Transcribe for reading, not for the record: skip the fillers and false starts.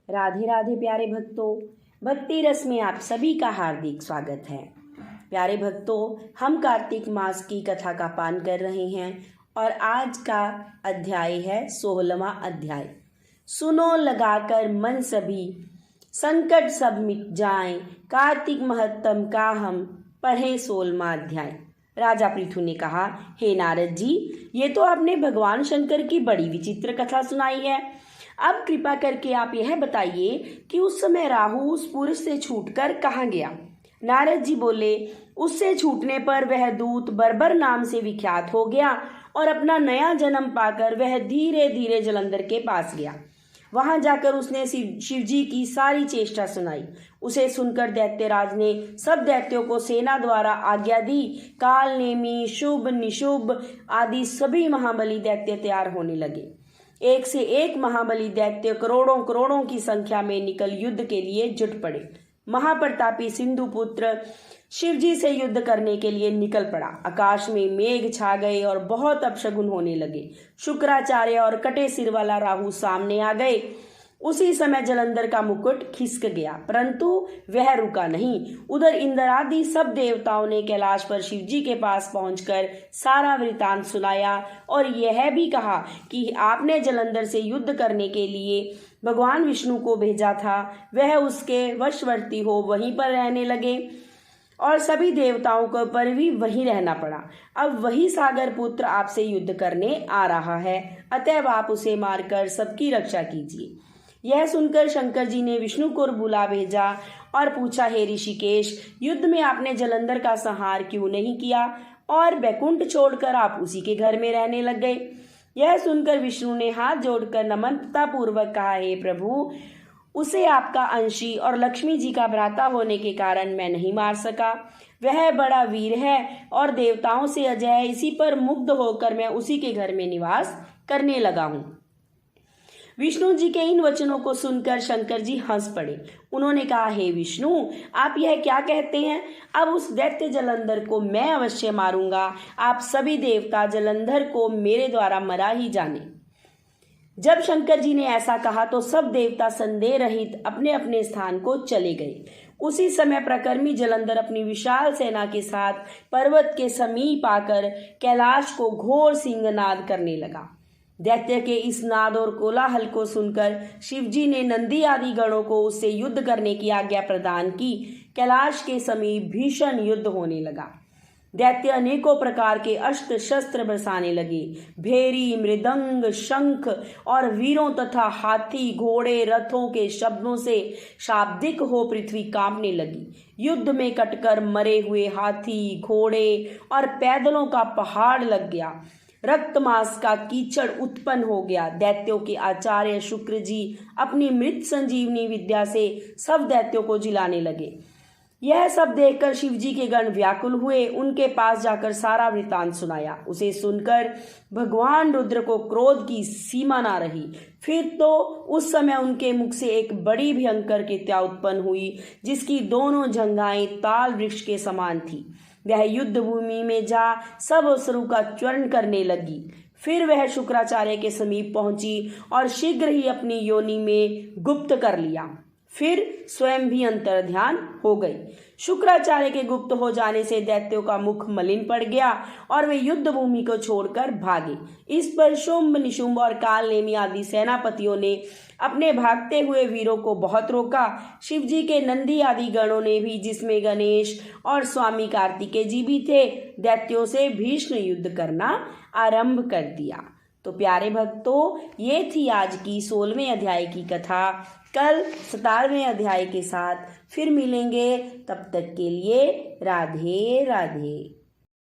राधे राधे प्यारे भक्तों, भक्ति रस में आप सभी का हार्दिक स्वागत है। प्यारे भक्तों, हम कार्तिक मास की कथा का पान कर रहे हैं और आज का अध्याय है 16वां अध्याय। सुनो लगाकर मन सभी, संकट सब मिट जाएं, कार्तिक महत्तम का हम पढ़ें 16वां अध्याय। राजा पृथु ने कहा, हे नारद जी, ये तो आपने भगवान शंकर की बड़ी विचित्र कथा सुनाई है। अब कृपा करके आप यह बताइए कि उस समय राहु उस पुरुष से छूटकर कहाँ गया। नारद जी बोले, उससे छूटने पर वह दूत बर्बर नाम से विख्यात हो गया और अपना नया जन्म पाकर वह धीरे धीरे जलंधर के पास गया। वहां जाकर उसने शिव जी की सारी चेष्टा सुनाई। उसे सुनकर दैत्यराज ने सब दैत्यों को सेना द्वारा आज्ञा दी। काल नेमी, शुभ, निशुभ आदि सभी महाबली दैत्य तैयार होने लगे। एक से एक महाबली दैत्य करोड़ों करोड़ों की संख्या में निकल युद्ध के लिए जुट पड़े। महाप्रतापी सिंधु पुत्र शिवजी से युद्ध करने के लिए निकल पड़ा। आकाश में मेघ छा गए और बहुत अपशगुन होने लगे। शुक्राचार्य और कटे सिर वाला राहु सामने आ गए। उसी समय जलंधर का मुकुट खिसक गया, परंतु वह रुका नहीं। उधर इंद्र आदि सब देवताओं ने कैलाश पर शिवजी के पास पहुंचकर सारा वृतांत सुनाया और यह भी कहा कि आपने जलंधर से युद्ध करने के लिए भगवान विष्णु को भेजा था। वह उसके वशवर्ती हो वहीं पर रहने लगे और सभी देवताओं को पर भी वहीं रहना पड़ा। अब वही सागर पुत्र आपसे युद्ध करने आ रहा है, अतएव आप उसे मारकर सबकी रक्षा कीजिए। यह सुनकर शंकर जी ने विष्णु को बुला भेजा और पूछा, हे ऋषिकेश, युद्ध में आपने जलंधर का संहार क्यों नहीं किया और बैकुंठ छोड़कर आप उसी के घर में रहने लग गए। यह सुनकर विष्णु ने हाथ जोड़कर नम्रता पूर्वक कहा, हे प्रभु, उसे आपका अंशी और लक्ष्मी जी का भ्राता होने के कारण मैं नहीं मार सका। वह बड़ा वीर है और देवताओं से अजय है। इसी पर मुग्ध होकर मैं उसी के घर में निवास करने लगा हूँ। विष्णु जी के इन वचनों को सुनकर शंकर जी हंस पड़े। उन्होंने कहा, हे विष्णु, आप यह क्या कहते हैं? अब उस दैत्य जलंधर को मैं अवश्य मारूंगा। आप सभी देवता जलंधर को मेरे द्वारा मरा ही जाने। जब शंकर जी ने ऐसा कहा तो सब देवता संदेह रहित अपने अपने स्थान को चले गए। उसी समय प्रकर्मी जलंधर अपनी विशाल सेना के साथ पर्वत के समीप आकर कैलाश को घोर सिंहनाद करने लगा। दैत्य के इस नाद और कोलाहल को सुनकर शिवजी ने नंदी आदि गणों को उससे युद्ध करने की आज्ञा प्रदान की। कैलाश के समीप भीषण युद्ध होने लगा। दैत्य अनेकों प्रकार के अस्त्र शस्त्र बरसाने लगे। भेरी, मृदंग, शंख और वीरों तथा हाथी, घोड़े, रथों के शब्दों से शाब्दिक हो पृथ्वी कांपने लगी। युद्ध में कटकर मरे हुए हाथी, घोड़े और पैदलों का पहाड़ लग गया। रक्त मांस का कीचड़ उत्पन्न हो गया। दैत्यों के आचार्य शुक्र जी अपनी मृत संजीवनी विद्या से सब दैत्यों को जिलाने लगे। यह सब देखकर शिवजी के गण व्याकुल हुए। उनके पास जाकर सारा वृतांत सुनाया। उसे सुनकर भगवान रुद्र को क्रोध की सीमा ना रही। फिर तो उस समय उनके मुख से एक बड़ी भयंकर कृत्या उत्पन्न हुई, जिसकी दोनों जंघाएं ताल वृक्ष के समान थी। वह युद्ध भूमि में जा सब असुरों का चूर्ण करने लगी। फिर वह शुक्राचार्य के समीप पहुंची और शीघ्र ही अपनी योनि में गुप्त कर लिया। फिर स्वयं भी अंतर्ध्यान हो गई। शुक्राचार्य के गुप्त हो जाने से दैत्यों का मुख मलिन पड़ गया और वे युद्ध भूमि को छोड़कर भागे। इस पर शुंभ, निशुंभ और काल नेमी आदि सेनापतियों ने अपने भागते हुए वीरों को बहुत रोका। शिवजी के नंदी आदि गणों ने भी, जिसमें गणेश और स्वामी कार्तिकेय जी भी थे, दैत्यों से भीषण युद्ध करना आरंभ कर दिया। तो प्यारे भक्तों, ये थी आज की 16वें अध्याय की कथा। कल 17वें अध्याय के साथ फिर मिलेंगे। तब तक के लिए राधे राधे।